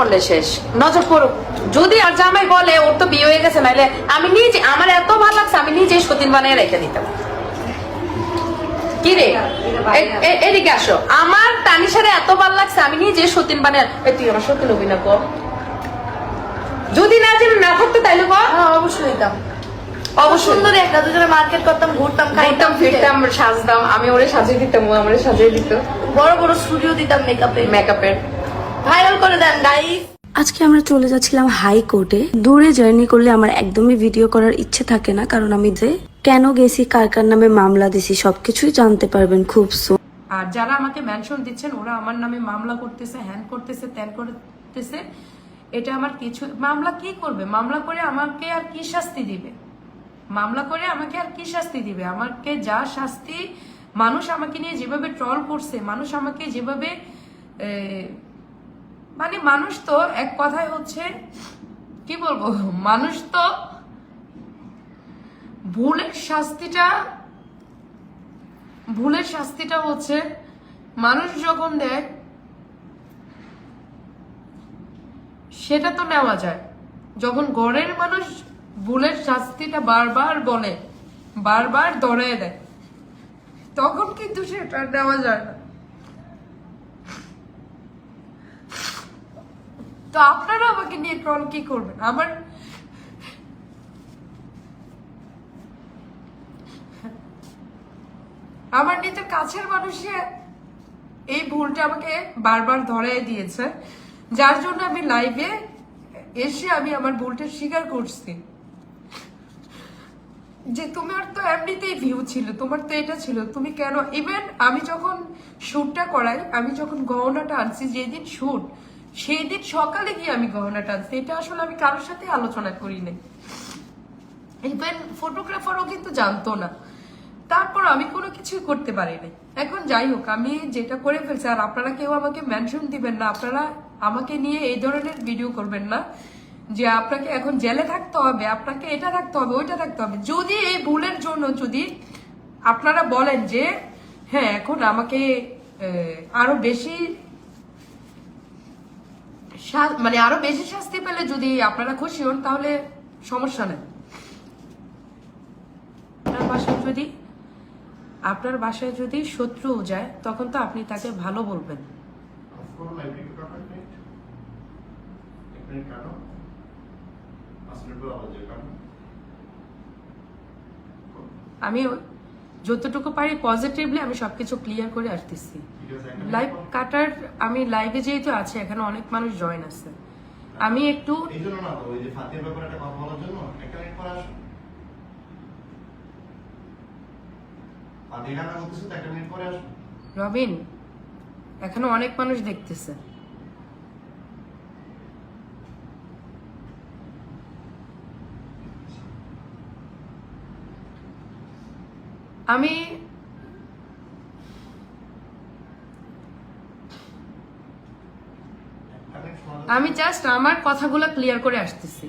করলে শেষ নজর পড়ুক। যদি আর জামাই বলে ওর তো বিয়ে হয়ে গেছে, নাইলে আমি নিজে, আমার এত ভালো লাগছে আমি নিজেই সতীন বানিয়ে রেখে দিতাম। কি রে এদিকে আসো, আমার তানিশারে এত ভালো লাগছে আমি নিজে সতীন বানিয়ে। তুই আমার সতীন অভিনয় কর, যদি না যেন না থাকতো তাইলে কর। অবশ্যই দিতাম, অবশ্যই সুন্দর একটা দুজনে মার্কেট করতাম, ঘুরতাম, খাইতাম, ফিরতাম, সাজতাম, আমি ওরে সাজিয়ে দিতাম, ও আমারে সাজিয়ে দিত, বড় বড় স্টুডিও দিতাম মেকআপের। ভাইরাল করে দেন গাইস। আজকে আমরা চলে যাচ্ছিলাম হাইকোর্টে। দূরে জার্নি করলে আমার একদমই ভিডিও করার ইচ্ছে থাকে না, কারণ আমি যে কেন গেছি, কার কার নামে মামলা দিছি সবকিছুই জানতে পারবেন খুব সুন। আর যারা আমাকে মেনশন দিচ্ছেন ওরা আমার নামে মামলা করতেছে, হ্যান করতেছে, ত্যান করতেছে, এটা আমার কিছু। মামলা কি করবে? মামলা করে আমাকে আর কি শাস্তি দিবে? মামলা করে আমাকে আর কি শাস্তি দিবে? আমাকে যা শাস্তি, মানুষ আমাকে নিয়ে যেভাবে ট্রল করছে, মানুষ আমাকে যেভাবে মানে মানুষ তো এক কথায় হচ্ছে কি বলবো, মানুষ তো ভুলের শাস্তিটা হচ্ছে মানুষ যখন দেয় সেটা তো নেওয়া যায়। যখন ঘরের মানুষ ভুলের শাস্তিটা বারবার বলে, বারবার ধরে দেয়, তখন কিন্তু সেটা নেওয়া যায় না। তো আপনারা আমাকে নিয়ে ট্রল কি করবেন? আমার নিজের কাছের মানুষে এই ভুলটা আমাকে বারবার ধরে দিয়েছে, যার জন্য আমি লাইভে এসে আমি আমার ভুলটা স্বীকার করছি যে তোমার তো এমনিতেই ভিউ ছিল, তোমার তো এটা ছিল, তুমি কেন। ইভেন আমি যখন শুটটা করাই, আমি যখন গহনাটা আনছি, যেদিন শুট সেই দিন সকালে গিয়ে আমি গহনাটা আনছি, এটা আসলে আমি কারোর সাথে আলোচনা করি নাই। ইভেন ফটোগ্রাফারও কিন্তু জানতো না, তারপর আমি কোনো কিছুই করতে পারি নাই। এখন যাই হোক, আমি যেটা করে ফেলছি, আর আপনারা কেউ আমাকে মেনশন দিবেন না, আপনারা আমাকে নিয়ে এই ধরনের ভিডিও করবেন না যে আপনাকে এখন জেলে থাকতে হবে, আপনাকে এটা থাকতে হবে, ওইটা থাকতে হবে। যদি এই ভুলের জন্য যদি আপনারা বলেন যে হ্যাঁ এখন আমাকে আরো বেশি মানে আরো বেশি শাস্তি পেলে যদি আপনারা খুশি হন, তাহলে সমস্যা নেই। আপনার বাসায় যদি শত্রু যায়, তখন তো আপনি তাকে ভালো বলবেন। আমি যতটুকু পারি পজিটিভলি আমি সবকিছু ক্লিয়ার করে আসতেছি। লাইভ কাটার, আমি লাইভে যেহেতু আছে, এখানে অনেক মানুষ জয়েন আছে, আমি একটু রবিন, এখানে অনেক মানুষ দেখতেছে। আমি জাস্ট আমার কথাগুলো ক্লিয়ার করে আসতেছি।